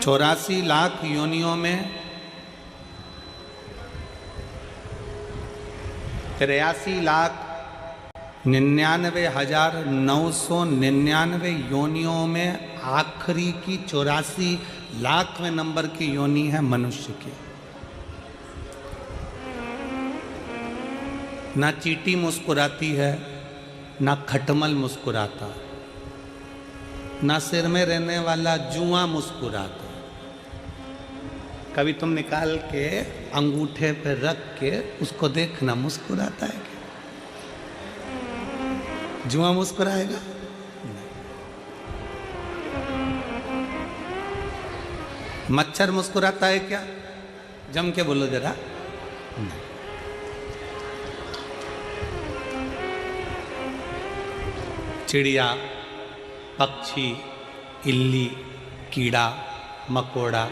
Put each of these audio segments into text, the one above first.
84 लाख योनियों में 83,99,999 योनियों में आखिरी की 84 लाखवें नंबर की योनि है मनुष्य की। ना चींटी मुस्कुराती है, ना खटमल मुस्कुराता, ना सिर में रहने वाला जुआ मुस्कुराता। कभी तुम निकाल के अंगूठे पे रख के उसको देखना, मुस्कुराता है क्या? जुआ मुस्कुराएगा? मच्छर मुस्कुराता है क्या? जम के बोलो जरा। चिड़िया, पक्षी, इल्ली, कीड़ा मकोड़ा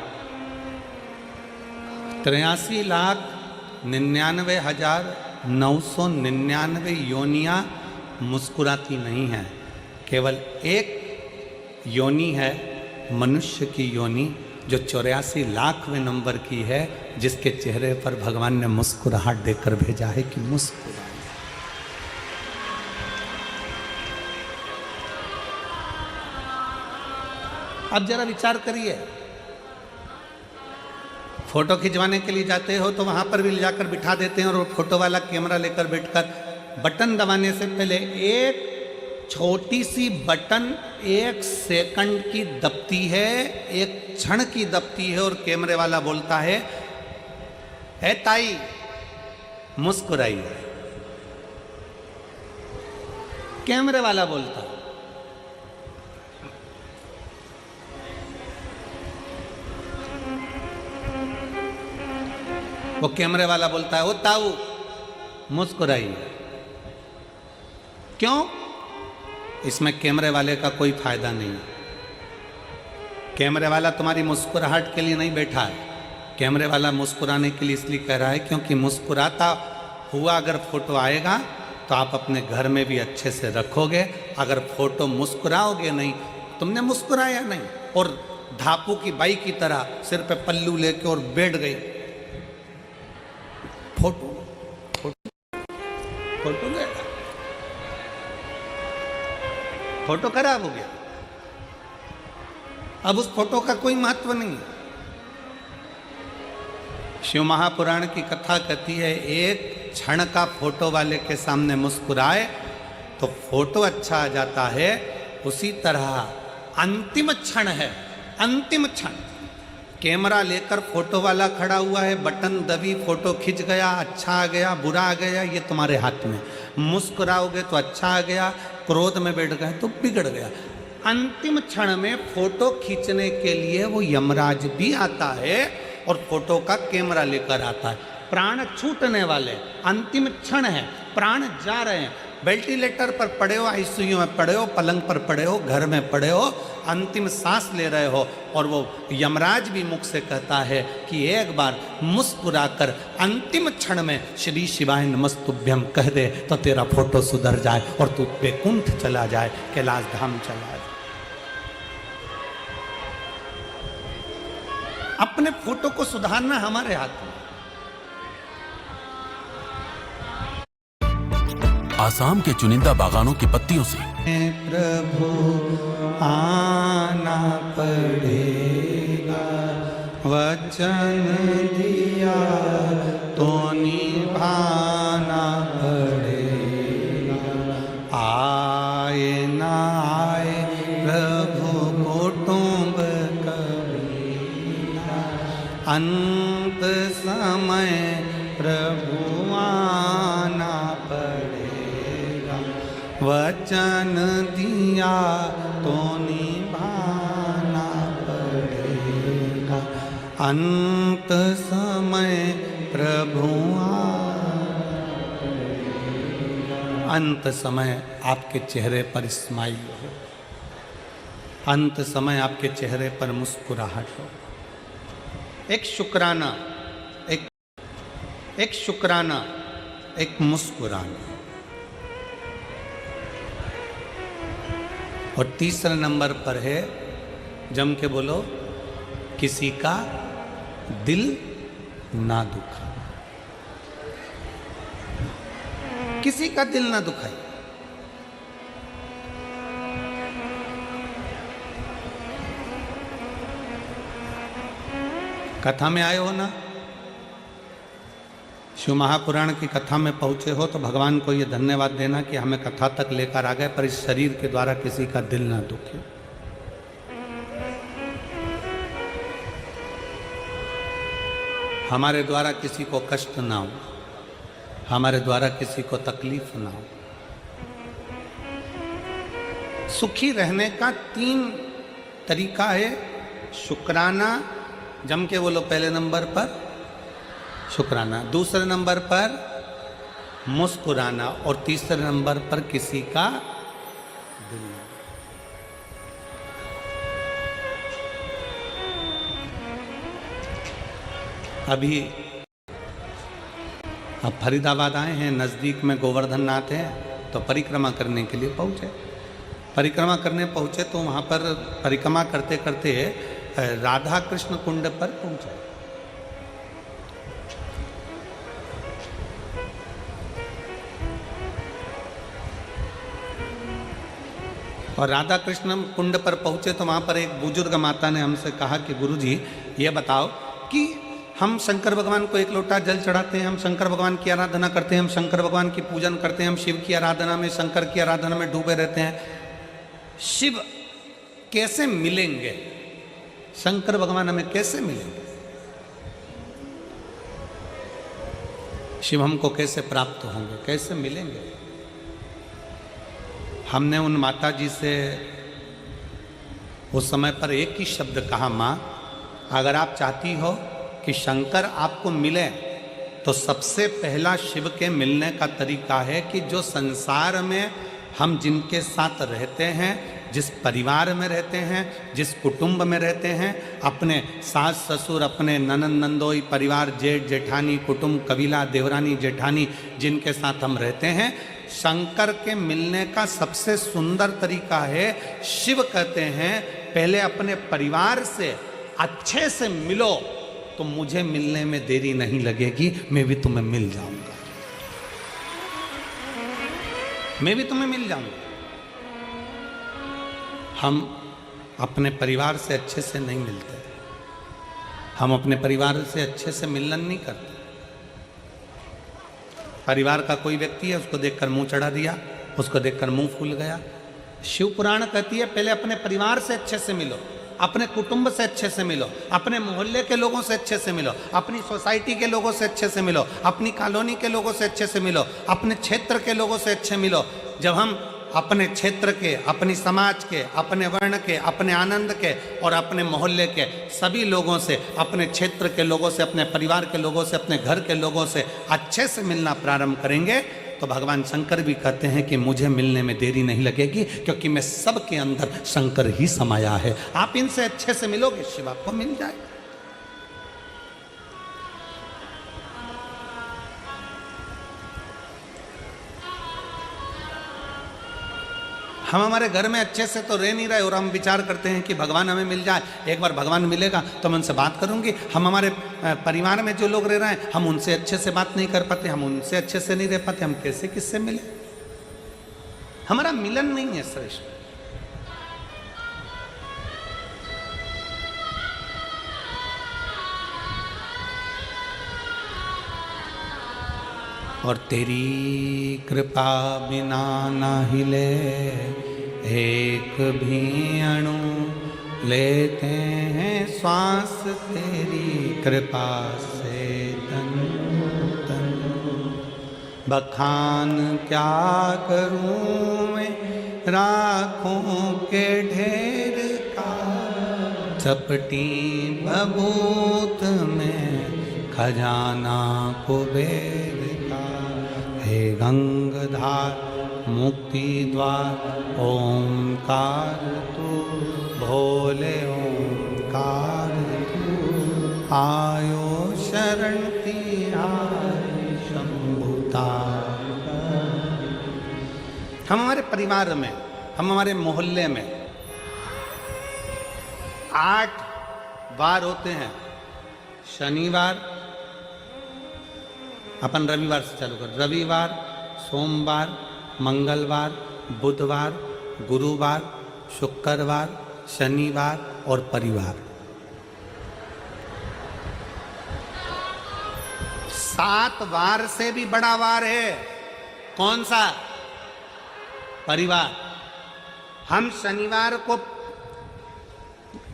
83,99,999 योनियां मुस्कुराती नहीं हैं। केवल एक योनि है मनुष्य की योनि, जो 84 लाखवें नंबर की है, जिसके चेहरे पर भगवान ने मुस्कुराहट देकर भेजा है कि मुस्कुरा। अब जरा विचार करिए, फोटो खिंचवाने के लिए जाते हो तो वहां पर भी ले जाकर बिठा देते हैं और वो फोटो वाला कैमरा लेकर बैठकर बटन दबाने से पहले एक छोटी सी बटन 1 सेकंड की दबती है, एक क्षण की दबती है और कैमरे वाला बोलता है, "ए ताई मुस्कुराइए।" कैमरे वाला बोलता है। वो कैमरे वाला बोलता है, "ओ ताऊ मुस्कुराइए।" क्यों? इसमें कैमरे वाले का कोई फायदा नहीं है। कैमरे वाला तुम्हारी मुस्कुराहट के लिए नहीं बैठा है। कैमरे वाला मुस्कुराने के लिए इसलिए कह रहा है क्योंकि मुस्कुराता हुआ अगर फोटो आएगा तो आप अपने घर में भी अच्छे से रखोगे। अगर फोटो मुस्कुराओगे नहीं, तुमने मुस्कुराया नहीं और धापू की बाई की तरह सिर पे पल्लू लेके और बैठ गई, फोटो गया, फोटो खराब हो गया। अब उस फोटो का कोई महत्व नहीं है। शिव महापुराण की कथा कहती है, एक क्षण का फोटो वाले के सामने मुस्कुराए तो फोटो अच्छा आ जाता है। उसी तरह अंतिम क्षण है, अंतिम क्षण। कैमरा लेकर फोटो वाला खड़ा हुआ है, बटन दबी, फोटो खिंच गया, अच्छा आ गया, बुरा आ गया, ये तुम्हारे हाथ में। मुस्कुराओगे तो अच्छा आ गया, क्रोध में बैठ गए तो बिगड़ गया। अंतिम क्षण में फोटो खींचने के लिए वो यमराज भी आता है और फोटो का कैमरा लेकर आता है। प्राण छूटने वाले अंतिम क्षण है, प्राण जा रहे हैं। वेंटिलेटर पर पड़े हो, आईसीयू में पड़े हो, पलंग पर पड़े हो, घर में पड़े हो, अंतिम सांस ले रहे हो और वो यमराज भी मुख से कहता है कि एक बार मुस्कुराकर अंतिम क्षण में श्री शिवाय नमस्तुभ्यम कह दे तो तेरा फोटो सुधर जाए और तू वैकुंठ चला जाए, कैलाश धाम चला जाए। अपने फोटो को सुधारना हमारे हाथ में। आसाम के चुनिंदा बागानों की पत्तियों से प्रभु आना पड़ेगा, वचन दिया तो निभाना पड़ेगा। आए ना आए प्रभु कुटुंब कबीरा, अंत समय प्रभु आना पड़ेगा। वचन दिया तो निभाना पड़ेगा, अंत समय प्रभु अंत समय आपके चेहरे पर स्माइल हो, अंत समय आपके चेहरे पर मुस्कुराहट हो। एक शुक्राना, एक शुक्राना, एक मुस्कुराना। और तीसरे नंबर पर है, जम के बोलो, किसी का दिल ना दुखाए, किसी का दिल ना दुखाए। कथा में आए हो ना, शिव महापुराण की कथा में पहुंचे हो तो भगवान को ये धन्यवाद देना कि हमें कथा तक लेकर आ गए, पर इस शरीर के द्वारा किसी का दिल ना दुखे। हमारे द्वारा किसी को कष्ट ना हो, हमारे द्वारा किसी को तकलीफ ना हो। सुखी रहने का 3 तरीका है। शुक्राना, जम के बोलो पहले नंबर पर शुक्राना, दूसरे नंबर पर मुस्कुराना और तीसरे नंबर पर किसी का दिल। अभी अब फरीदाबाद आए हैं, नज़दीक में गोवर्धन नाथ है, तो परिक्रमा करने के लिए पहुँचे। परिक्रमा करने पहुँचे तो वहाँ पर परिक्रमा करते करते राधा कृष्ण कुंड पर पहुँचे। और राधा कृष्ण कुंड पर पहुँचे तो वहाँ पर एक बुजुर्ग माता ने हमसे कहा कि गुरुजी ये बताओ कि हम शंकर भगवान को 1 लोटा जल चढ़ाते हैं, हम शंकर भगवान की आराधना करते हैं, हम शंकर भगवान की पूजन करते हैं, हम शिव की आराधना में, शंकर की आराधना में डूबे रहते हैं। शिव कैसे मिलेंगे, शंकर भगवान हमें कैसे मिलेंगे, शिव हमको कैसे प्राप्त होंगे, कैसे मिलेंगे? हमने उन माता जी से उस समय पर एक ही शब्द कहा, माँ अगर आप चाहती हो कि शंकर आपको मिले तो सबसे पहला शिव के मिलने का तरीका है कि जो संसार में हम जिनके साथ रहते हैं, जिस परिवार में रहते हैं, जिस कुटुंब में रहते हैं, अपने सास ससुर, अपने ननंद नंदोई, परिवार, जेठ जेठानी, कुटुंब, कबीला, देवरानी जेठानी, जिनके साथ हम रहते हैं, शंकर के मिलने का सबसे सुंदर तरीका है। शिव कहते हैं पहले अपने परिवार से अच्छे से मिलो तो मुझे मिलने में देरी नहीं लगेगी, मैं भी तुम्हें मिल जाऊंगा, मैं भी तुम्हें मिल जाऊंगा। हम अपने परिवार से अच्छे से नहीं मिलते, हम अपने परिवार से अच्छे से मिलन नहीं करते। परिवार का कोई व्यक्ति है, उसको देखकर मुंह चढ़ा दिया, उसको देखकर मुंह फूल गया। शिव पुराण कहती है पहले अपने परिवार से अच्छे से मिलो, अपने कुटुंब से अच्छे से मिलो, अपने मोहल्ले के लोगों से अच्छे से मिलो, अपनी सोसाइटी के लोगों से अच्छे से मिलो, अपनी कॉलोनी के लोगों से अच्छे से मिलो, अपने क्षेत्र के लोगों से अच्छे मिलो। जब हम अपने क्षेत्र के, अपनी समाज के, अपने वर्ण के, अपने आनंद के और अपने मोहल्ले के सभी लोगों से, अपने क्षेत्र के लोगों से, अपने परिवार के लोगों से, अपने घर के लोगों से अच्छे से मिलना प्रारंभ करेंगे तो भगवान शंकर भी कहते हैं कि मुझे मिलने में देरी नहीं लगेगी, क्योंकि मैं सबके अंदर शंकर ही समाया है। आप इनसे अच्छे से मिलोगे, शिव आपको मिल जाएगा। हम हमारे घर में अच्छे से तो रह नहीं रहे और हम विचार करते हैं कि भगवान हमें मिल जाए, एक बार भगवान मिलेगा तो मैं उनसे बात करूंगी। हम हमारे परिवार में जो लोग रह रहे हैं, हम उनसे अच्छे से बात नहीं कर पाते, हम उनसे अच्छे से नहीं रह पाते, हम कैसे किससे मिले? हमारा मिलन नहीं है श्रेष्ठ। और तेरी कृपा बिना ना हिले एक भी अणु, लेते हैं श्वास तेरी कृपा से तन तन। बखान क्या करूं मैं राखों के ढेर का, चपटी बबूत में खजाना कुबेर का। हे गंगधार मुक्ति द्वार ओंकार तू, भोले ओंकार तू, आयो शरण तिहारी शंभुता। हम हमारे परिवार में, हम हमारे मोहल्ले में 8 वार होते हैं। शनिवार, अपन रविवार से चालू कर, रविवार, सोमवार, मंगलवार, बुधवार, गुरुवार, शुक्रवार, शनिवार और परिवार। 7 वार से भी बड़ा वार है। कौन सा? परिवार। हम शनिवार को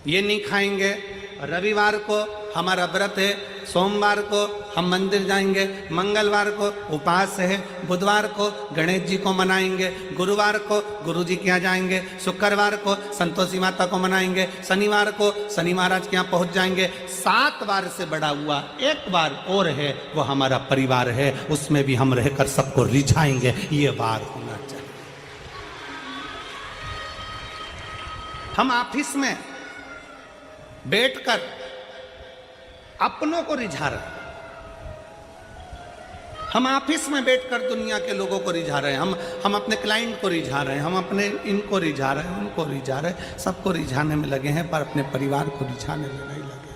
ये नहीं खाएंगे, रविवार को हमारा व्रत है, सोमवार को हम मंदिर जाएंगे, मंगलवार को उपवास है, बुधवार को गणेश जी को मनाएंगे, गुरुवार को गुरु जी के यहाँ जाएंगे, शुक्रवार को संतोषी माता को मनाएंगे, शनिवार को शनि महाराज के यहाँ पहुंच जाएंगे। 7 वार से बड़ा हुआ एक वार और है, वो हमारा परिवार है। उसमें भी हम रहकर सबको रिझाएंगे। ये वार होना चाहिए। हम ऑफिस में बैठकर अपनों को रिझा रहे हैं, हम ऑफिस में बैठकर दुनिया के लोगों को रिझा रहे हैं, हम अपने क्लाइंट को रिझा रहे हैं, हम अपने इनको रिझा रहे हैं, उनको रिझा रहे हैं, सबको रिझाने में लगे हैं, पर अपने परिवार को रिझाने में नहीं लगे।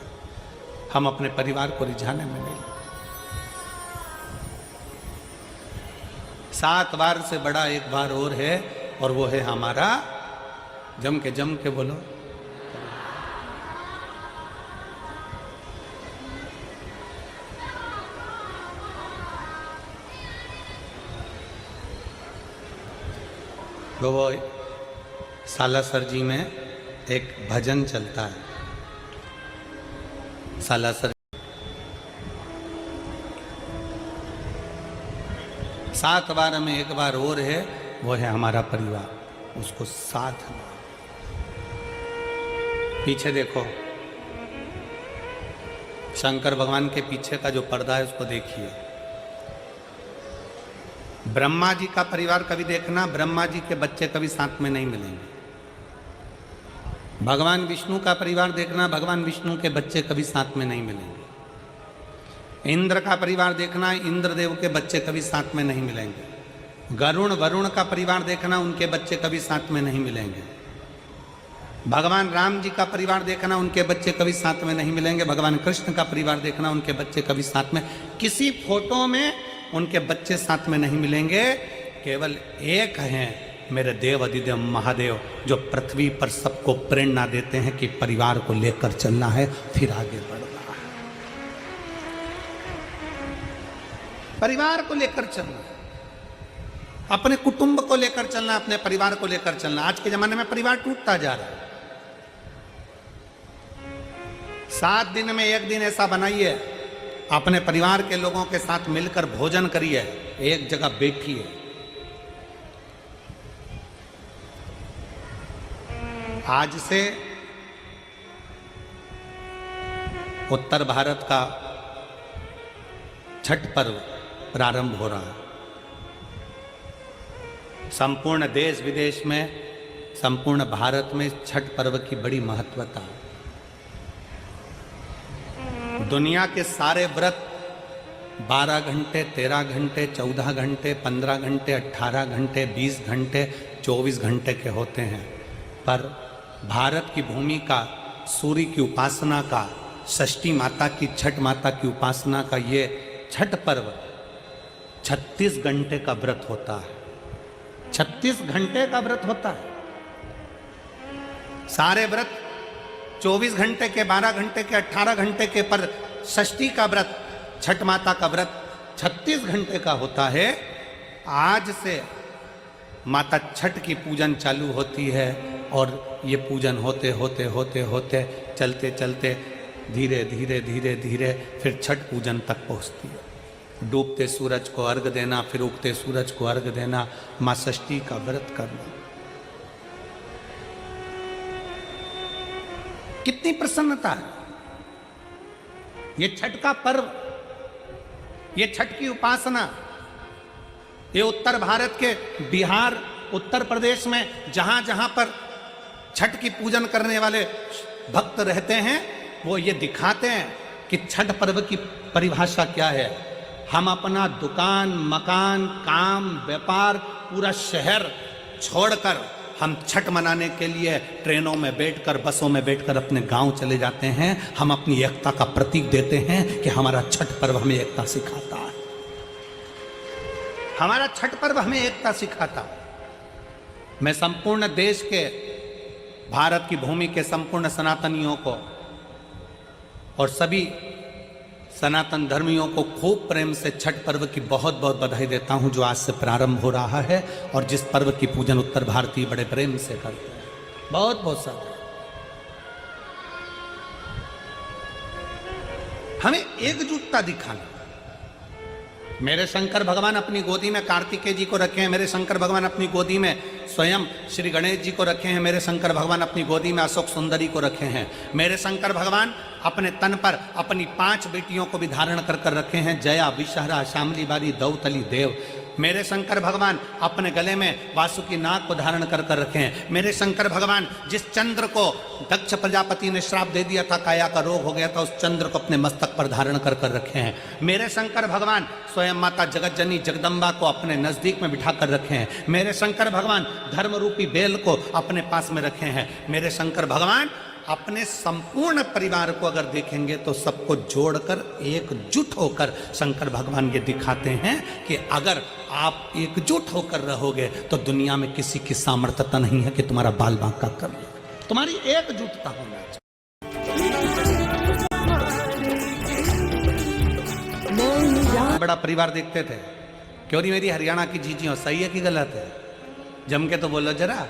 हम अपने परिवार को रिझाने में नहीं लगे। 7 वार से बड़ा एक वार और है, और वो है हमारा, जम के बोलो, वो सालासर जी में एक भजन चलता है। सालासर 7 वार में एक बार और है, वो है हमारा परिवार। उसको साथ में पीछे देखो, शंकर भगवान के पीछे का जो पर्दा है उसको देखिए। ब्रह्मा जी का परिवार कभी देखना, ब्रह्मा जी के बच्चे कभी साथ में नहीं मिलेंगे। भगवान विष्णु का परिवार देखना, भगवान विष्णु के बच्चे कभी साथ में नहीं मिलेंगे। इंद्र का परिवार देखना, इंद्रदेव के बच्चे कभी साथ में नहीं मिलेंगे। वरुण का परिवार देखना, उनके बच्चे कभी साथ में नहीं मिलेंगे। भगवान राम जी का परिवार देखना, उनके बच्चे कभी साथ में नहीं मिलेंगे। भगवान कृष्ण का परिवार देखना, उनके बच्चे कभी साथ में, किसी फोटो में उनके बच्चे साथ में नहीं मिलेंगे। केवल एक हैं मेरे देव अधिदेव महादेव, जो पृथ्वी पर सबको प्रेरणा देते हैं कि परिवार को लेकर चलना है, फिर आगे बढ़ना है। परिवार को लेकर चलना है, अपने कुटुंब को लेकर चलना, अपने परिवार को लेकर चलना। आज के जमाने में परिवार टूटता जा रहा है। 7 दिन में एक दिन ऐसा बनाइए, अपने परिवार के लोगों के साथ मिलकर भोजन करिए, एक जगह बैठिए। आज से उत्तर भारत का छठ पर्व प्रारंभ हो रहा है। संपूर्ण देश विदेश में, संपूर्ण भारत में छठ पर्व की बड़ी महत्वता है। दुनिया के सारे व्रत 12 घंटे, 13 घंटे, 14 घंटे, 15 घंटे, 18 घंटे, 20 घंटे, 24 घंटे के होते हैं, पर भारत की भूमि का, सूर्य की उपासना का, षष्ठी माता की, छठ माता की उपासना का ये छठ पर्व 36 घंटे का व्रत होता है। 36 घंटे का व्रत होता है। सारे व्रत 24 घंटे के, 12 घंटे के, 18 घंटे के, पर षष्ठी का व्रत, छठ माता का व्रत 36 घंटे का होता है। आज से माता छठ की पूजन चालू होती है, और ये पूजन होते होते होते होते चलते चलते धीरे धीरे धीरे धीरे फिर छठ पूजन तक पहुँचती है। डूबते सूरज को अर्घ देना, फिर उगते सूरज को अर्घ देना, माँ षष्ठी का व्रत करना। कितनी प्रसन्नता है। ये छठ का पर्व, ये छठ की उपासना, ये उत्तर भारत के बिहार, उत्तर प्रदेश में जहां जहां पर छठ की पूजन करने वाले भक्त रहते हैं, वो ये दिखाते हैं कि छठ पर्व की परिभाषा क्या है। हम अपना दुकान, मकान, काम, व्यापार, पूरा शहर छोड़कर हम छठ मनाने के लिए ट्रेनों में बैठकर, बसों में बैठकर अपने गांव चले जाते हैं। हम अपनी एकता का प्रतीक देते हैं कि हमारा छठ पर्व हमें एकता सिखाता है। हमारा छठ पर्व हमें एकता सिखाता है। मैं संपूर्ण देश के, भारत की भूमि के संपूर्ण सनातनियों को और सभी सनातन धर्मियों को खूब प्रेम से छठ पर्व की बहुत बहुत बधाई देता हूं, जो आज से प्रारंभ हो रहा है और जिस पर्व की पूजन उत्तर भारतीय बड़े प्रेम से करते हैं। बहुत बहुत सारे हमें एकजुटता दिखाना। मेरे शंकर भगवान अपनी गोदी में कार्तिकेय जी को रखे हैं, मेरे शंकर भगवान अपनी गोदी में स्वयं श्री गणेश जी को रखे हैं, मेरे शंकर भगवान अपनी गोदी में अशोक सुंदरी को रखे हैं, मेरे शंकर भगवान अपने तन पर अपनी 5 बेटियों को भी धारण कर कर रखे हैं, जया, विषहरा, शामली बारी, दौतली, देव। मेरे शंकर भगवान अपने गले में वासुकी नाग को धारण कर कर रखे हैं। मेरे शंकर भगवान जिस चंद्र को दक्ष प्रजापति ने श्राप दे दिया था, काया का रोग हो गया था, उस चंद्र को अपने मस्तक पर धारण कर कर रखे हैं। मेरे शंकर भगवान स्वयं माता जगतजनी जगदम्बा को अपने नजदीक में बिठा कर रखे हैं। मेरे शंकर भगवान धर्म रूपी बेल को अपने पास में रखे हैं। मेरे शंकर भगवान अपने संपूर्ण परिवार को अगर देखेंगे तो सबको जोड़कर एकजुट होकर शंकर भगवान ये दिखाते हैं कि अगर आप एकजुट होकर रहोगे तो दुनिया में किसी की सामर्थ्यता नहीं है कि तुम्हारा बाल बांका कर ले। तुम्हारी एकजुटता होना चाहिए। बड़ा परिवार देखते थे, क्यों नहीं मेरी हरियाणा की जीजियों, सही है कि गलत है? जम के तो बोलो जरा,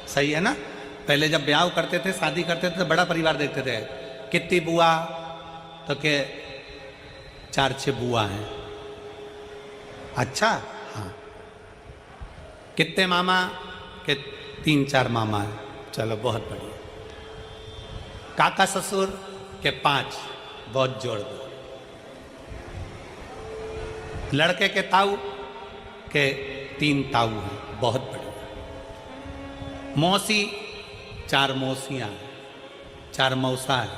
सही है ना? पहले जब ब्याह करते थे, शादी करते थे तो बड़ा परिवार देखते थे। कितनी बुआ? तो के 4-6 बुआ हैं। अच्छा, हाँ। कितने मामा? के 3-4 मामा हैं। चलो बहुत बढ़िया। काका ससुर? के 5, बहुत जोड़ दो। लड़के के ताऊ? के 3 ताऊ हैं, बहुत बढ़िया। मौसी? 4 मौसियाँ, 4 मौसा है,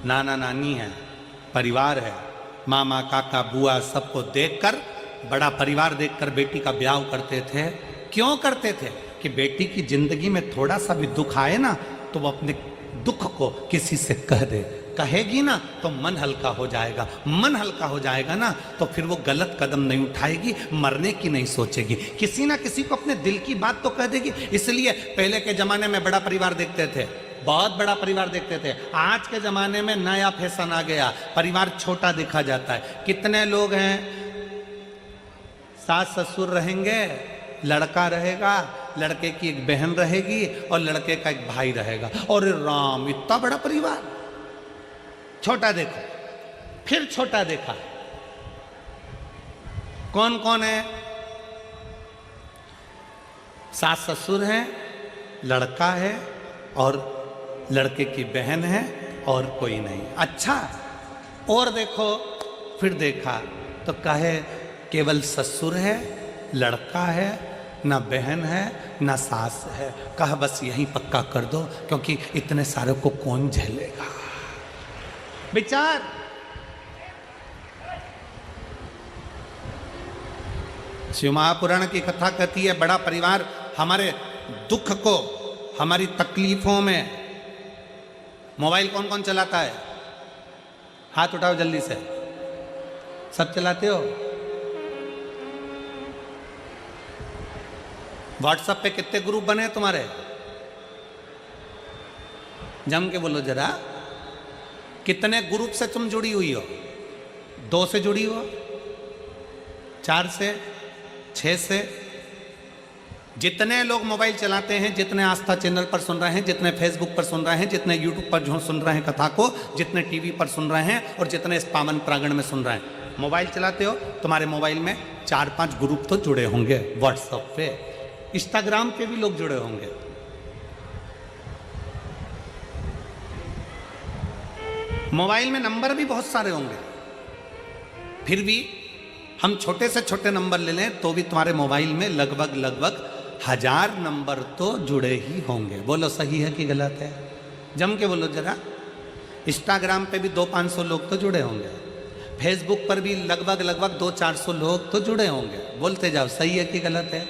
नाना नानी है, परिवार है, मामा काका बुआ, सबको देखकर, बड़ा परिवार देखकर बेटी का ब्याह करते थे। क्यों करते थे? कि बेटी की जिंदगी में थोड़ा सा भी दुख आए ना तो वो अपने दुख को किसी से कह दे। कहेगी ना तो मन हल्का हो जाएगा, मन हल्का हो जाएगा ना तो फिर वो गलत कदम नहीं उठाएगी, मरने की नहीं सोचेगी, किसी ना किसी को अपने दिल की बात तो कह देगी। इसलिए पहले के जमाने में बड़ा परिवार देखते थे, बहुत बड़ा परिवार देखते थे। आज के जमाने में नया फैशन आ गया, परिवार छोटा देखा जाता है। कितने लोग हैं? सास ससुर रहेंगे, लड़का रहेगा, लड़के की एक बहन रहेगी और लड़के का एक भाई रहेगा। और राम, इतना बड़ा परिवार। छोटा देखो, फिर छोटा देखा, कौन कौन है? सास ससुर हैं, लड़का है और लड़के की बहन है और कोई नहीं। अच्छा, और देखो, फिर देखा तो कहे केवल ससुर है, लड़का है, ना बहन है, ना सास है। कहा बस यहीं पक्का कर दो, क्योंकि इतने सारे को कौन झेलेगा। विचार, शिव महापुराण की कथा कहती है बड़ा परिवार हमारे दुख को, हमारी तकलीफों में। मोबाइल कौन कौन चलाता है? हाथ उठाओ जल्दी से। सब चलाते हो? व्हाट्सएप पे कितने ग्रुप बने हैं तुम्हारे? जम के बोलो जरा, कितने ग्रुप से तुम जुड़ी हुई हो? 2 से जुड़ी हो? 4 से? 6 से? जितने लोग मोबाइल चलाते हैं, जितने आस्था चैनल पर सुन रहे हैं, जितने फेसबुक पर सुन रहे हैं, जितने यूट्यूब पर जो सुन रहे हैं कथा को, जितने टीवी पर सुन रहे हैं और जितने इस पावन प्रांगण में सुन रहे हैं, मोबाइल चलाते हो, तुम्हारे मोबाइल में 4-5 ग्रुप तो जुड़े होंगे। व्हाट्सएप पे, इंस्टाग्राम पे भी लोग जुड़े होंगे। मोबाइल में नंबर भी बहुत सारे होंगे, फिर भी हम छोटे से छोटे नंबर ले लें तो भी तुम्हारे मोबाइल में लगभग 1000 नंबर तो जुड़े ही होंगे। बोलो सही है कि गलत है? जम के बोलो जरा। इंस्टाग्राम पे भी 200-500 लोग तो जुड़े होंगे, फेसबुक पर भी लगभग 200-400 लोग तो जुड़े होंगे। बोलते जाओ, सही है कि गलत है?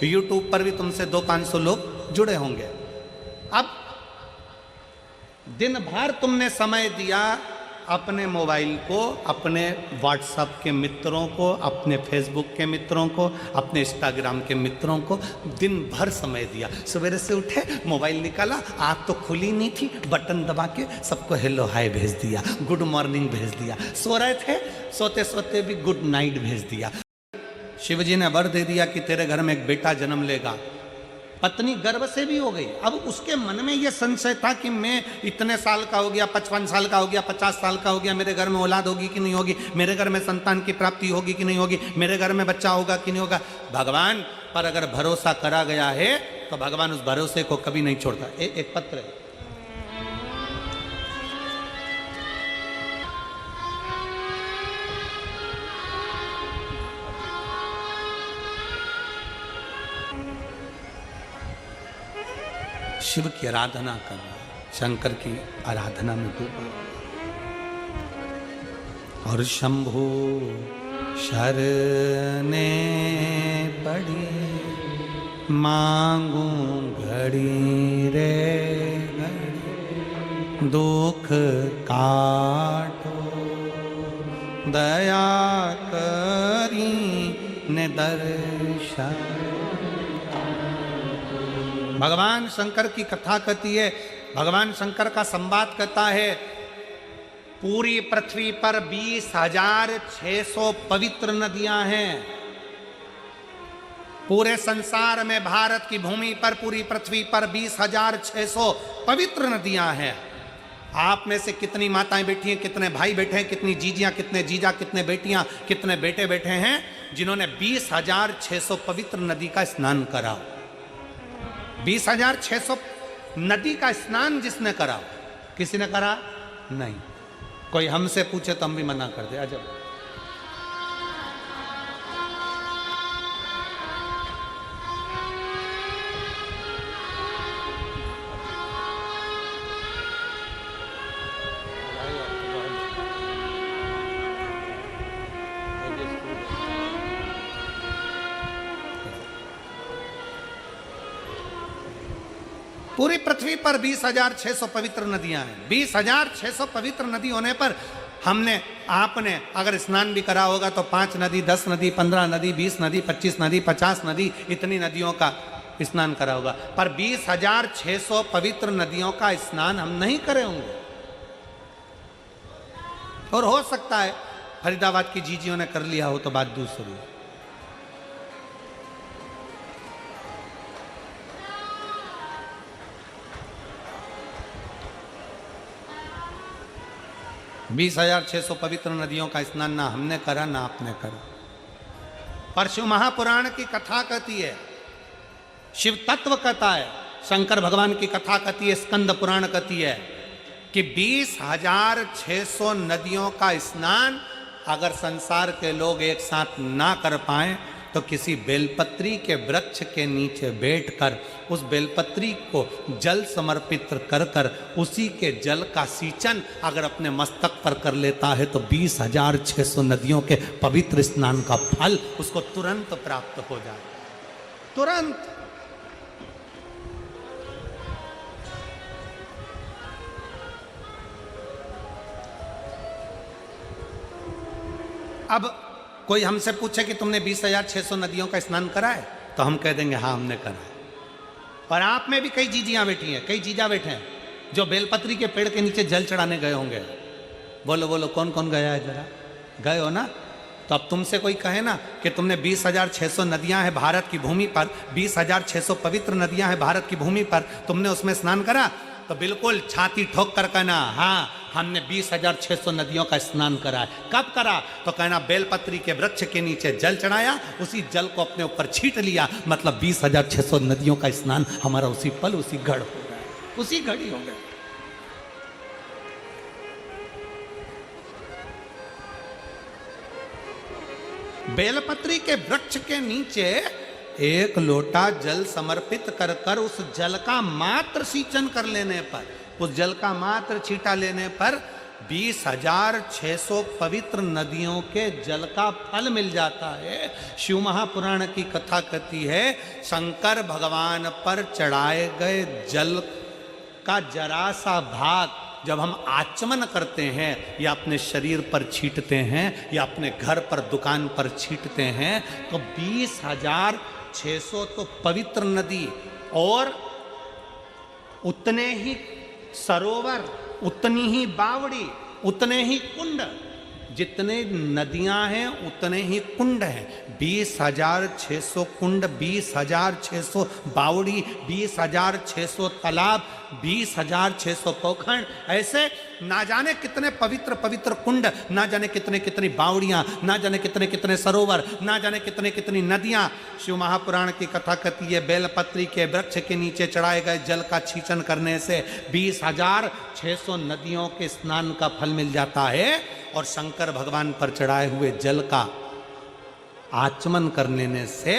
यूट्यूब पर भी तुमसे 200-500 लोग जुड़े होंगे। अब दिन भर तुमने समय दिया अपने मोबाइल को, अपने व्हाट्सएप के मित्रों को, अपने फेसबुक के मित्रों को, अपने इंस्टाग्राम के मित्रों को दिन भर समय दिया। सवेरे से उठे, मोबाइल निकाला, आँख तो खुली नहीं थी, बटन दबा के सबको हेलो हाय भेज दिया, गुड मॉर्निंग भेज दिया। सो रहे थे, सोते सोते भी गुड नाइट भेज दिया। शिव जी ने वर दे दिया कि तेरे घर में एक बेटा जन्म लेगा। पत्नी गर्भ से भी हो गई। अब उसके मन में यह संशय था कि मैं इतने साल का हो गया, 55 साल का हो गया, 50 साल का हो गया, मेरे घर में औलाद होगी कि नहीं होगी, मेरे घर में संतान की प्राप्ति होगी कि नहीं होगी, मेरे घर में बच्चा होगा कि नहीं होगा। भगवान पर अगर भरोसा करा गया है तो भगवान उस भरोसे को कभी नहीं छोड़ता। एक पत्र है, शिव की आराधना कर रहा है, शंकर की आराधना में डूबा और शंभु शरने पड़ी, मांगू घड़ी रे घड़ी, दुख काटो दया करी ने दर्शन। भगवान शंकर की कथा कहती है, भगवान शंकर का संवाद कहता है, पूरी पृथ्वी पर 20,600 पवित्र नदियां हैं। पूरे संसार में भारत की भूमि पर, पूरी पृथ्वी पर 20,600 पवित्र नदियां हैं। आप में से कितनी माताएं बैठी हैं, कितने भाई बैठे हैं, कितनी जीजियां, कितने जीजा, कितने बेटियां, कितने बेटे बैठे हैं जिन्होंने 20,600 पवित्र नदी का स्नान करा। 20,600 नदी का स्नान जिसने करा, किसी ने करा नहीं। कोई हमसे पूछे तो हम भी मना कर दे। अजब। पूरी पृथ्वी पर 20,600 पवित्र नदियां हैं। 20,600 पवित्र नदी होने पर हमने, आपने अगर स्नान भी करा होगा तो 5 नदी, 10 नदी, 15 नदी, 20 नदी, 25 नदी, 50 नदी, इतनी नदियों का स्नान करा होगा। पर 20,600 पवित्र नदियों का स्नान हम नहीं करे होंगे। और हो सकता है फरीदाबाद की जीजियों ने कर लिया हो तो बात दूसरी है। 20,600 पवित्र नदियों का स्नान ना हमने करा ना आपने करा। पर शिव महापुराण की कथा कहती है, शिव तत्व कहता है, शंकर भगवान की कथा कहती है, स्कंद पुराण कहती है कि 20,600 नदियों का स्नान अगर संसार के लोग एक साथ ना कर पाए तो किसी बेलपत्री के वृक्ष के नीचे बैठकर उस बेलपत्री को जल समर्पित कर कर उसी के जल का सींचन अगर अपने मस्तक पर कर लेता है तो 20,600 नदियों के पवित्र स्नान का फल उसको तुरंत प्राप्त हो जाए। तुरंत। अब कोई हमसे पूछे कि तुमने 20,600 नदियों का स्नान करा है तो हम कह देंगे हाँ हमने करा है। और आप में भी कई जीजियां बैठी हैं, कई जीजा बैठे हैं जो बेलपत्री के पेड़ के नीचे जल चढ़ाने गए होंगे। बोलो बोलो कौन कौन गया है, जरा गए हो ना? तो अब तुमसे कोई कहे ना कि तुमने 20,600 नदियां हैं भारत की भूमि पर, 20,600 पवित्र नदियां हैं भारत की भूमि पर, तुमने उसमें स्नान करा, तो बिल्कुल छाती ठोक कर कहना हाँ हमने 20,600 नदियों का स्नान करा है। कब करा? तो कहना बेलपत्री के वृक्ष के नीचे जल चढ़ाया, उसी जल को अपने ऊपर छींट लिया, मतलब 20,600 नदियों का स्नान हमारा उसी पल उसी घड़ हो गया, उसी घड़ी हो गया। बेलपत्री के वृक्ष के नीचे एक लोटा जल समर्पित कर कर उस जल का मात्र सींचन कर लेने पर, उस जल का मात्र छींटा लेने पर 20,600 पवित्र नदियों के जल का फल मिल जाता है। शिव महापुराण की कथा कहती है शंकर भगवान पर चढ़ाए गए जल का जरा सा भाग जब हम आचमन करते हैं या अपने शरीर पर छींटते हैं या अपने घर पर दुकान पर छींटते हैं तो 20,600 तो पवित्र नदी और उतने ही सरोवर, उतनी ही बावड़ी, उतने ही कुंड, जितने नदियां हैं उतने ही कुंड हैं। 20,600 कुंड, 20,600 बावड़ी, 20,600 तालाब, 20,600 पोखर, ऐसे ना जाने कितने पवित्र पवित्र कुंड, ना जाने कितने कितनी बावड़ियां, ना जाने कितने कितने सरोवर, ना जाने कितने कितनी नदियां। शिव महापुराण की कथा कहती है बेलपत्री के वृक्ष के नीचे चढ़ाए गए जल का छींचन करने से 20,600 नदियों के स्नान का फल मिल जाता है और शंकर भगवान पर चढ़ाए हुए जल का आचमन कर लेने से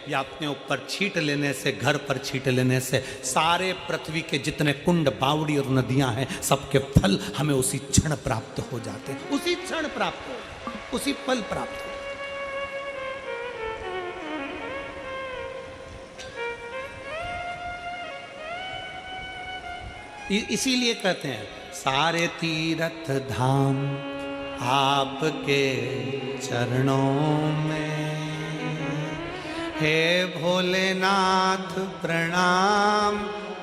या अपने ऊपर छींट लेने से, घर पर छींट लेने से सारे पृथ्वी के जितने कुंड, बावड़ी और नदियां हैं सबके फल हमें उसी क्षण प्राप्त हो जाते हैं, उसी क्षण प्राप्त हो, उसी पल प्राप्त हो। इसीलिए कहते हैं सारे तीर्थ धाम आपके चरणों में, हे भोलेनाथ प्रणाम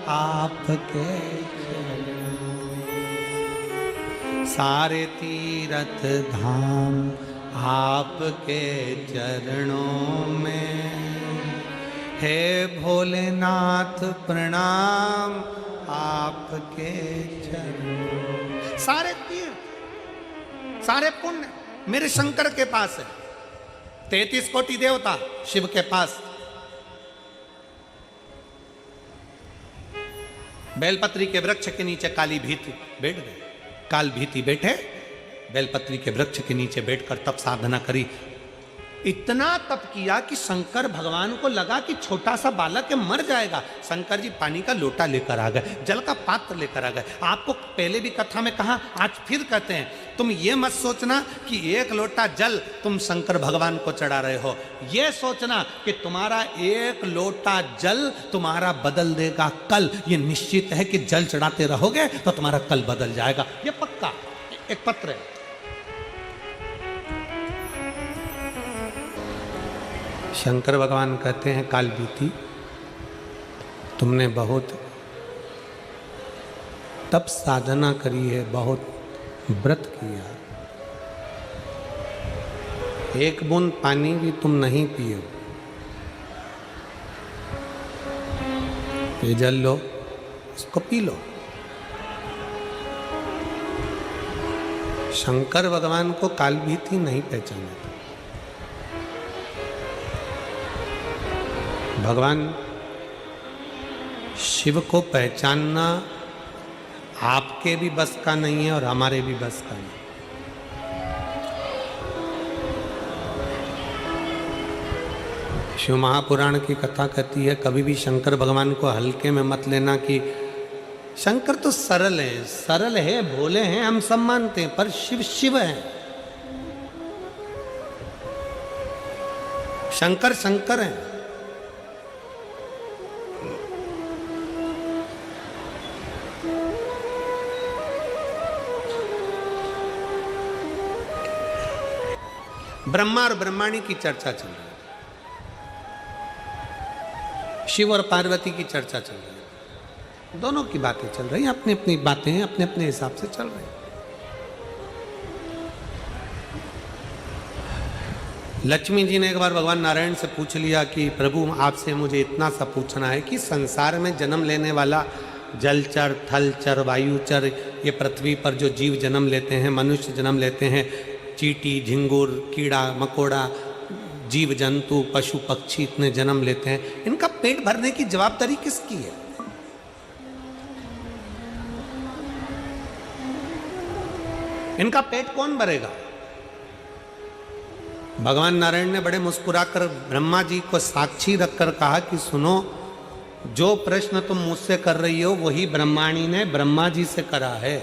आपके चरणों में। सारे तीर्थ धाम आपके चरणों में, हे भोलेनाथ प्रणाम आपके चरणों। सारे तीर्थ, सारे पुण्य मेरे शंकर के पास है। 33 कोटि देवता शिव के पास। बेलपत्री के वृक्ष के नीचे काली भीति बैठ गए, काल भीति बैठे बेलपत्री के वृक्ष के नीचे बैठकर तप साधना करी। इतना तप किया कि शंकर भगवान को लगा कि छोटा सा बालक है मर जाएगा। शंकर जी पानी का लोटा लेकर आ गए, जल का पात्र लेकर आ गए। आपको पहले भी कथा में कहा, आज फिर कहते हैं, तुम ये मत सोचना कि एक लोटा जल तुम शंकर भगवान को चढ़ा रहे हो। ये सोचना कि तुम्हारा एक लोटा जल तुम्हारा बदल देगा कल। ये निश्चित है कि जल चढ़ाते रहोगे तो तुम्हारा कल बदल जाएगा, ये पक्का। एक पत्र है, शंकर भगवान कहते हैं काल बीती, तुमने बहुत तप साधना करी है, बहुत व्रत किया, एक बूंद पानी भी तुम नहीं पिए, ये जल लो, इसको पी लो। शंकर भगवान को काल भीति नहीं पहचाना। भगवान शिव को पहचानना आपके भी बस का नहीं है और हमारे भी बस का नहीं। शिव महापुराण की कथा कहती है कभी भी शंकर भगवान को हल्के में मत लेना कि शंकर तो सरल है, भोले हैं, हम सब मानते हैं, पर शिव शिव है। शंकर शंकर है। ब्रह्मा और ब्रह्माणी की चर्चा चल रही है, शिव और पार्वती की चर्चा चल रही है, दोनों की बातें चल रही हैं, अपनी अपनी बातें हैं, अपने अपने हिसाब से चल रही हैं। लक्ष्मी जी ने एक बार भगवान नारायण से पूछ लिया कि प्रभु आपसे मुझे इतना सा पूछना है कि संसार में जन्म लेने वाला जलचर, थलचर, वायुचर, ये पृथ्वी पर जो जीव जन्म लेते हैं, मनुष्य जन्म लेते हैं, चींटी, झिंगुर, कीड़ा मकोड़ा, जीव जंतु, पशु पक्षी इतने जन्म लेते हैं, इनका पेट भरने की जवाबदारी किसकी है? इनका पेट कौन भरेगा? भगवान नारायण ने बड़े मुस्कुराकर ब्रह्मा जी को साक्षी रखकर कहा कि सुनो, जो प्रश्न तुम मुझसे कर रही हो वही ब्रह्माणी ने ब्रह्मा जी से करा है।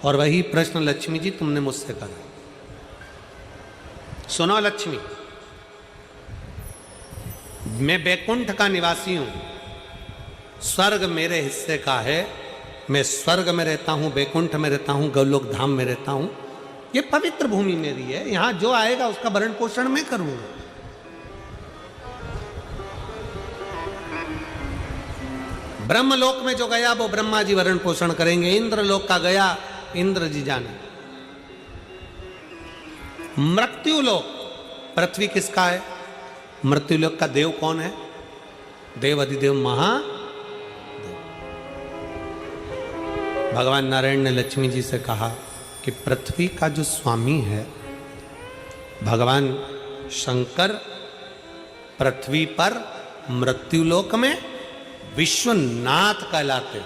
और वही प्रश्न लक्ष्मी जी तुमने मुझसे करा। सुनो लक्ष्मी, मैं बैकुंठ का निवासी हूं, स्वर्ग मेरे हिस्से का है, मैं स्वर्ग में रहता हूं, बैकुंठ में रहता हूं, गोलोक धाम में रहता हूं, ये पवित्र भूमि मेरी है, यहां जो आएगा उसका भरण पोषण मैं करूंगा। ब्रह्मलोक में जो गया वो ब्रह्मा जी भरण पोषण करेंगे, इंद्रलोक का गया इंद्र जी जाने। मृत्युलोक, पृथ्वी किसका है? मृत्युलोक का देव कौन है? देव अधिदेव महादेव। भगवान नारायण ने लक्ष्मी जी से कहा कि पृथ्वी का जो स्वामी है भगवान शंकर, पृथ्वी पर मृत्युलोक में विश्वनाथ कहलाते।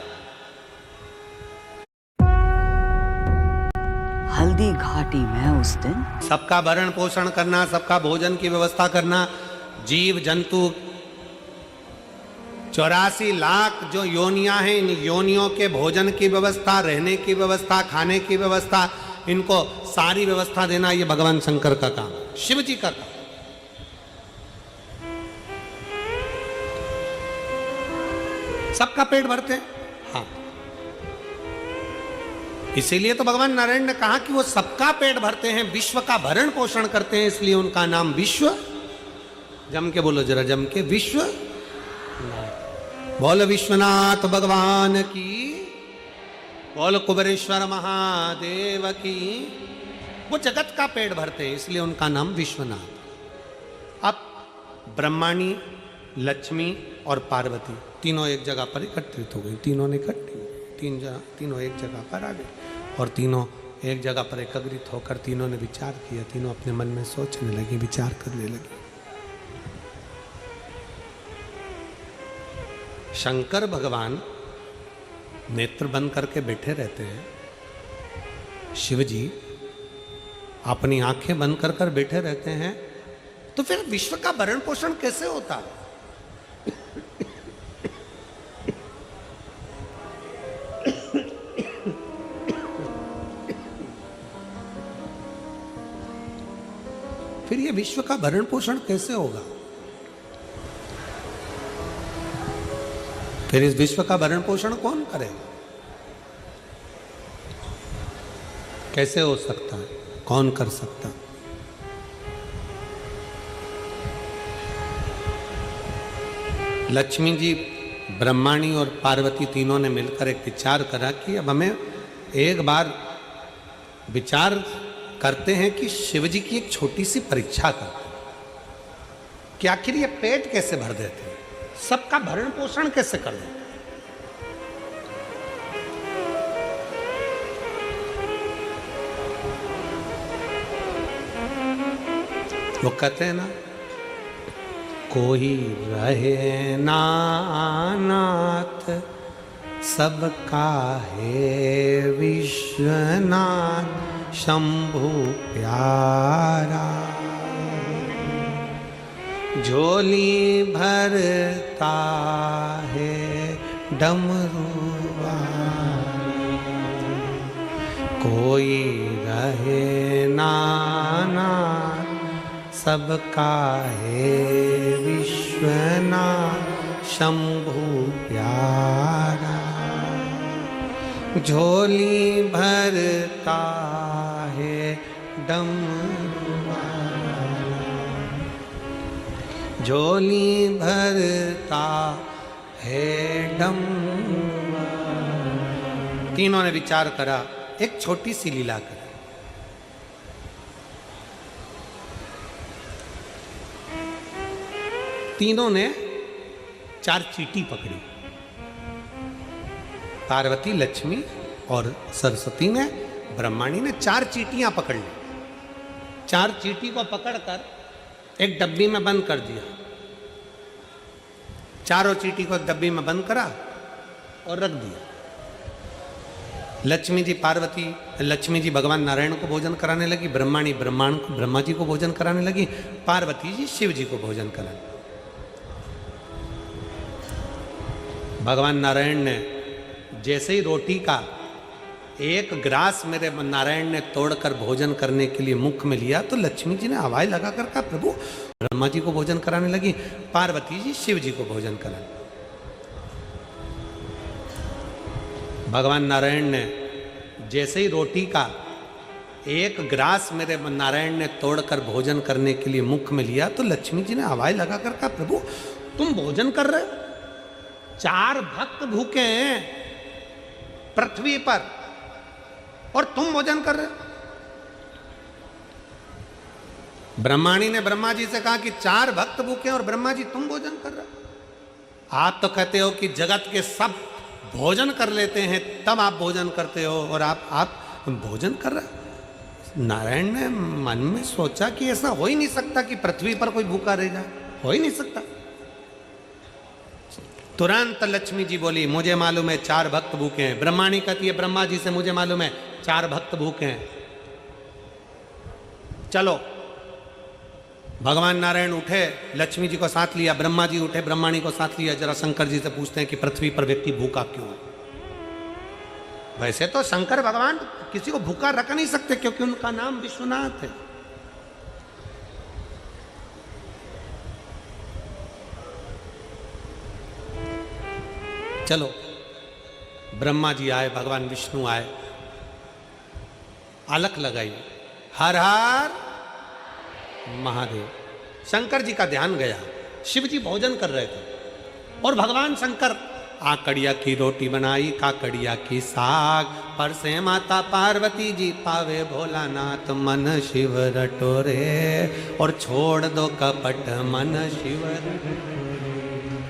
हल्दी घाटी में उस दिन सबका भरण पोषण करना, सबका भोजन की व्यवस्था करना, जीव जंतु 84 लाख जो योनियां हैं, इन योनियों के भोजन की व्यवस्था, रहने की व्यवस्था, खाने की व्यवस्था, इनको सारी व्यवस्था देना ये भगवान शंकर का काम, शिव जी का काम। सबका पेट भरते हैं, हाँ। इसीलिए तो भगवान नारायण ने कहा कि वो सबका पेट भरते हैं, विश्व का भरण पोषण करते हैं, इसलिए उनका नाम विश्व। जम के बोलो जरा, जम के, विश्व। बोल विश्वनाथ भगवान की, बोल कुबेरेश्वर महादेव की। वो जगत का पेट भरते हैं, इसलिए उनका नाम विश्वनाथ। अब ब्रह्माणी, लक्ष्मी और पार्वती तीनों एक जगह पर एकत्रित हो गई। तीनों ने इकट्ठी, तीनों एक जगह पर आ गए और तीनों एक जगह पर एकत्रित होकर तीनों ने विचार किया। तीनों अपने मन में सोचने लगी, विचार करने लगी। शंकर भगवान नेत्र बंद करके बैठे रहते हैं, शिव जी अपनी आंखें बंद कर कर बैठे रहते हैं, तो फिर विश्व का भरण पोषण कैसे होता है? फिर ये विश्व का भरण पोषण कैसे होगा? फिर इस विश्व का भरण पोषण कौन करेगा? कैसे हो सकता है? कौन कर सकता? लक्ष्मी जी, ब्रह्माणी और पार्वती तीनों ने मिलकर एक विचार करा कि अब हमें एक बार विचार करते हैं कि शिव जी की एक छोटी सी परीक्षा करते हैं कि आखिर ये पेट कैसे भर देते हैं, सबका भरण पोषण कैसे कर देते हैं। वो कहते हैं ना, कोई रहे ना नाथ सबका है विश्वनाथ शंभु प्यारा, झोली भरता है डमरुआ। कोई रहे नाना सबका है विश्वनाथ शंभु प्यारा, झोली भरता है डमरुआ, झोली भरता है डमरुआ। तीनों ने विचार करा, एक छोटी सी लीला करी। तीनों ने 4 चींटी पकड़ी, पार्वती, लक्ष्मी और सरस्वती ने, ब्रह्माणी ने 4 चींटियां पकड़ ली। 4 चींटी को पकड़कर एक डब्बी में बंद कर दिया। चारों चींटी को एक डब्बी में बंद करा और रख दिया। लक्ष्मी जी भगवान नारायण को भोजन कराने लगी, ब्रह्माणी ब्रह्मा जी को भोजन कराने लगी, पार्वती जी शिव जी को भोजन कराने। भगवान नारायण ने जैसे ही रोटी का एक ग्रास मेरे नारायण ने तोड़कर भोजन करने के लिए मुख में लिया तो लक्ष्मी जी ने आवाज लगाकर कहा प्रभु। ब्रह्मा जी को भोजन कराने लगी, पार्वती जी शिव जी को भोजन कराने। भगवान नारायण ने जैसे ही रोटी का एक ग्रास मेरे नारायण ने तोड़कर भोजन करने के लिए मुख में लिया तो लक्ष्मी जी ने आवाज लगाकर कहा प्रभु तुम भोजन कर रहे हो, 4 भक्त भूखे हैं पृथ्वी पर और तुम भोजन कर रहे हो। ब्रह्माणी ने ब्रह्मा जी से कहा कि 4 भक्त भूखे हैं और ब्रह्मा जी तुम भोजन कर रहे हो। आप तो कहते हो कि जगत के सब भोजन कर लेते हैं तब आप भोजन करते हो और आप भोजन कर रहे हो। नारायण ने मन में सोचा कि ऐसा हो ही नहीं सकता कि पृथ्वी पर कोई भूखा रह जाए, हो ही नहीं सकता। तुरंत लक्ष्मी जी बोली मुझे मालूम है 4 भक्त भूखे हैं। ब्रह्माणी कहती है ब्रह्मा जी से मुझे मालूम है 4 भक्त भूखे हैं, चलो। भगवान नारायण उठे, लक्ष्मी जी को साथ लिया, ब्रह्मा जी उठे, ब्रह्माणी को साथ लिया। जरा शंकर जी से पूछते हैं कि पृथ्वी पर व्यक्ति भूखा क्यों है। वैसे तो शंकर भगवान किसी को भूखा रख नहीं सकते क्योंकि उनका नाम विश्वनाथ है। चलो, ब्रह्मा जी आए, भगवान विष्णु आए, अलख लगाई, हर हर महादेव। शंकर जी का ध्यान गया, शिव जी भोजन कर रहे थे और भगवान शंकर आकड़िया की रोटी बनाई, काकड़िया की साग, पर से माता पार्वती जी पावे भोलानाथ मन शिव रटोरे, और छोड़ दो कपट मन शिव रटोरे।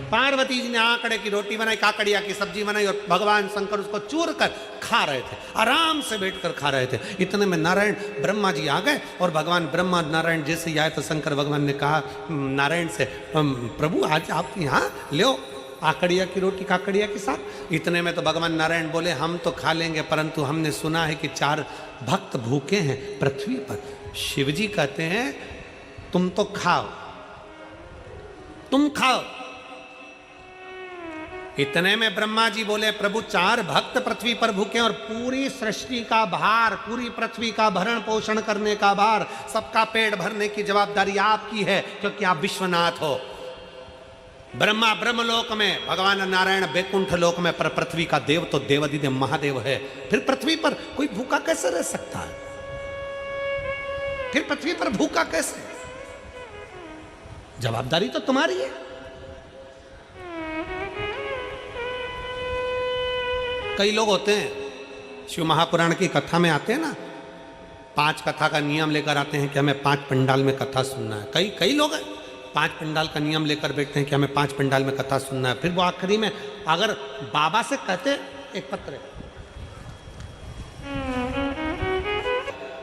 पार्वती जी ने आकड़े की रोटी बनाई, काकड़िया की सब्जी बनाई और भगवान शंकर उसको चूर कर खा रहे थे, आराम से बैठकर खा रहे थे। इतने में नारायण ब्रह्मा जी आ गए और भगवान ब्रह्मा नारायण जैसे ही आए तो शंकर भगवान ने कहा नारायण से प्रभु आज आप यहाँ ले आकड़िया की रोटी काकड़िया के साथ। इतने में तो भगवान नारायण बोले हम तो खा लेंगे परंतु हमने सुना है कि 4 भक्त भूखे हैं पृथ्वी पर। शिव जी कहते हैं तुम तो खाओ, तुम खाओ। इतने में ब्रह्मा जी बोले प्रभु 4 भक्त पृथ्वी पर भूखे और पूरी सृष्टि का भार, पूरी पृथ्वी का भरण पोषण करने का भार, सबका पेट भरने की जवाबदारी आपकी है क्योंकि आप विश्वनाथ हो। ब्रह्मा ब्रह्मलोक में, भगवान नारायण बैकुंठ लोक में, पर पृथ्वी का देव तो देवाधिदेव महादेव है। फिर पृथ्वी पर कोई भूखा कैसे रह सकता है? फिर पृथ्वी पर भूखा कैसे? जवाबदारी तो तुम्हारी है। कई लोग होते हैं शिव महापुराण की कथा में आते हैं ना, 5 कथा का नियम लेकर आते हैं कि हमें 5 पंडाल में कथा सुनना है। कई लोग हैं 5 पंडाल का नियम लेकर बैठते हैं कि हमें 5 पंडाल में कथा सुनना है। फिर वो आखिरी में अगर बाबा से कहते एक पत्र,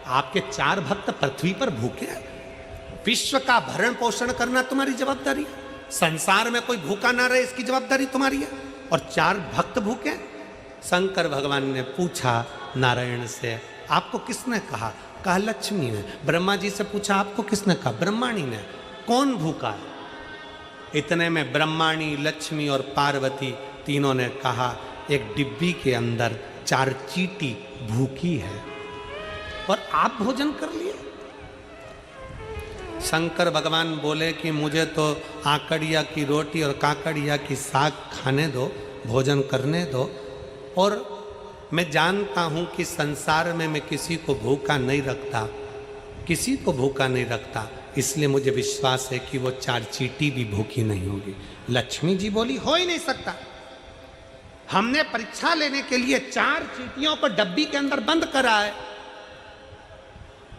आपके 4 भक्त पृथ्वी पर भूखे हैं, विश्व का भरण पोषण करना तुम्हारी जवाबदारी है, संसार में कोई भूखा ना रहे इसकी जवाबदारी तुम्हारी है, और 4 भक्त भूखे हैं। शंकर भगवान ने पूछा नारायण से आपको किसने कहा? कहा लक्ष्मी ने। ब्रह्मा जी से पूछा आपको किसने कहा? ब्रह्माणी ने। कौन भूखा है? इतने में ब्रह्माणी, लक्ष्मी और पार्वती तीनों ने कहा एक डिब्बी के अंदर 4 चींटी भूखी है और आप भोजन कर लिए। शंकर भगवान बोले कि मुझे तो आकड़िया की रोटी और काकड़िया की साग खाने दो, भोजन करने दो, और मैं जानता हूं कि संसार में मैं किसी को भूखा नहीं रखता, किसी को भूखा नहीं रखता, इसलिए मुझे विश्वास है कि वो 4 चींटी भी भूखी नहीं होगी। लक्ष्मी जी बोली हो ही नहीं सकता, हमने परीक्षा लेने के लिए 4 चींटियों को डब्बी के अंदर बंद करा है।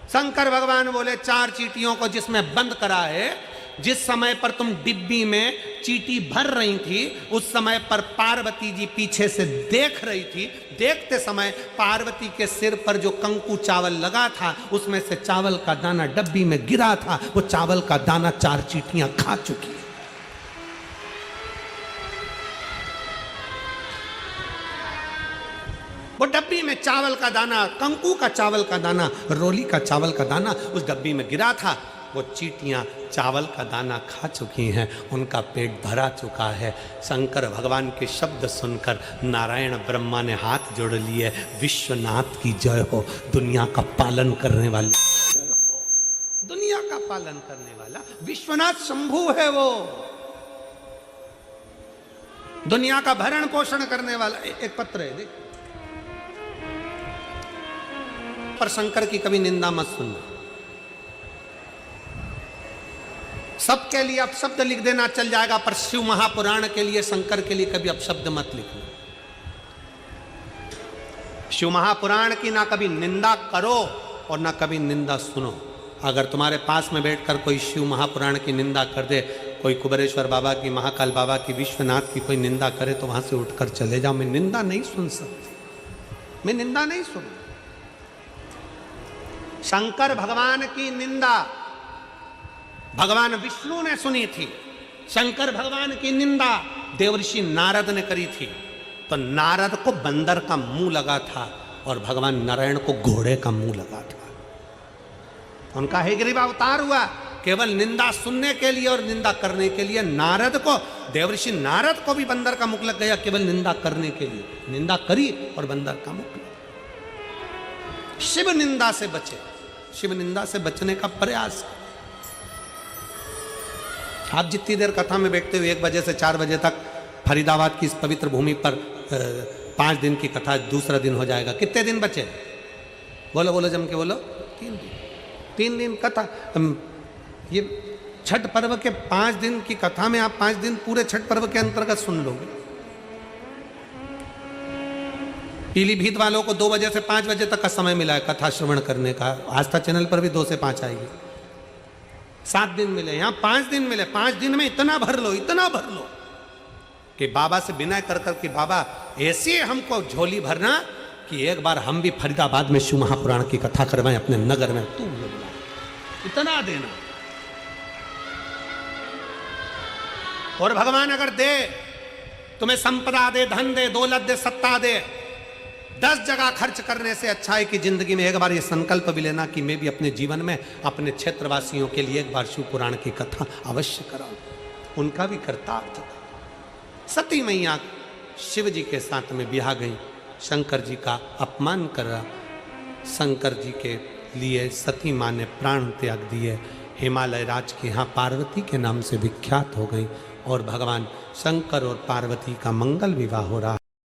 शंकर भगवान बोले 4 चींटियों को जिसमें बंद करा है, जिस समय पर तुम डिब्बी में चींटी भर रही थी उस समय पर पार्वती जी पीछे से देख रही थी। देखते समय पार्वती के सिर पर जो कंकु चावल लगा था उसमें से चावल का दाना डब्बी में गिरा था, वो चावल का दाना 4 चींटियां खा चुकी है। वो डब्बी में चावल का दाना, कंकु का चावल का दाना, रोली का चावल का दाना उस डब्बी में गिरा था। वो चींटियां चावल का दाना खा चुकी हैं, उनका पेट भरा चुका है। शंकर भगवान के शब्द सुनकर नारायण ब्रह्मा ने हाथ जोड़ लिए, विश्वनाथ की जय हो, दुनिया का पालन करने वाले, दुनिया का पालन करने वाला विश्वनाथ शंभु है वो, दुनिया का भरण पोषण करने वाला। एक पत्र है देख, पर शंकर की कभी निंदा मत सुनना। सबके लिए अपशब्द लिख देना चल जाएगा, पर शिव महापुराण के लिए, शंकर के लिए कभी अपशब्द मत लिखना। शिव महापुराण की ना कभी निंदा करो और ना कभी निंदा सुनो। अगर तुम्हारे पास में बैठकर कोई शिव महापुराण की निंदा कर दे, कोई कुबेरेश्वर बाबा की, महाकाल बाबा की, विश्वनाथ की कोई निंदा करे, तो वहां से उठकर चले जाओ। मैं निंदा नहीं सुन सकती, मैं निंदा नहीं सुन। शंकर भगवान की निंदा भगवान विष्णु ने सुनी थी, शंकर भगवान की निंदा देवर्षि नारद ने करी थी। तो नारद को बंदर का मुंह लगा था और भगवान नारायण को घोड़े का मुंह लगा था। उनका हेग्रीव अवतार हुआ केवल निंदा सुनने के लिए और निंदा करने के लिए। नारद को, देवर्षि नारद को भी बंदर का मुख लग गया केवल निंदा करने के लिए। निंदा करी और बंदर का मुख लगा। शिव निंदा से बचे, शिव निंदा से बचने का प्रयास। आप जितनी देर कथा में बैठते हुए 1 बजे से 4 बजे तक फरीदाबाद की इस पवित्र भूमि पर 5 दिन की कथा, दूसरा दिन हो जाएगा। कितने दिन बचे? बोलो बोलो, जम के बोलो। 3 दिन, 3 दिन कथा। ये छठ पर्व के 5 दिन की कथा में आप 5 दिन पूरे छठ पर्व के अंतर्गत सुन लोगे। पीलीभीत वालों को 2 बजे से 5 बजे तक का समय मिला है कथा श्रवण करने का। आस्था चैनल पर भी 2 से 5 आएगी। 7 दिन मिले, यहाँ 5 दिन मिले। 5 दिन में इतना भर लो, इतना भर लो कि बाबा से विनय कर कर कि बाबा ऐसे हमको झोली भरना कि एक बार हम भी फरीदाबाद में शिव महापुराण की कथा करवाएं अपने नगर में। तू इतना देना। और भगवान अगर दे, तुम्हें संपदा दे, धन दे, दौलत दे, सत्ता दे, 10 जगह खर्च करने से अच्छा है कि जिंदगी में एक बार ये संकल्प भी लेना कि मैं भी अपने जीवन में अपने क्षेत्रवासियों के लिए एक बार शिव पुराण की कथा अवश्य कराऊं, उनका भी कर्तार्थ। सती मैया शिव जी के साथ में ब्याह गई, शंकर जी का अपमान करा। शंकर जी के लिए सती माँ ने प्राण त्याग दिए। हिमालय राज के यहाँ पार्वती के नाम से विख्यात हो गई और भगवान शंकर और पार्वती का मंगल विवाह हो रहा।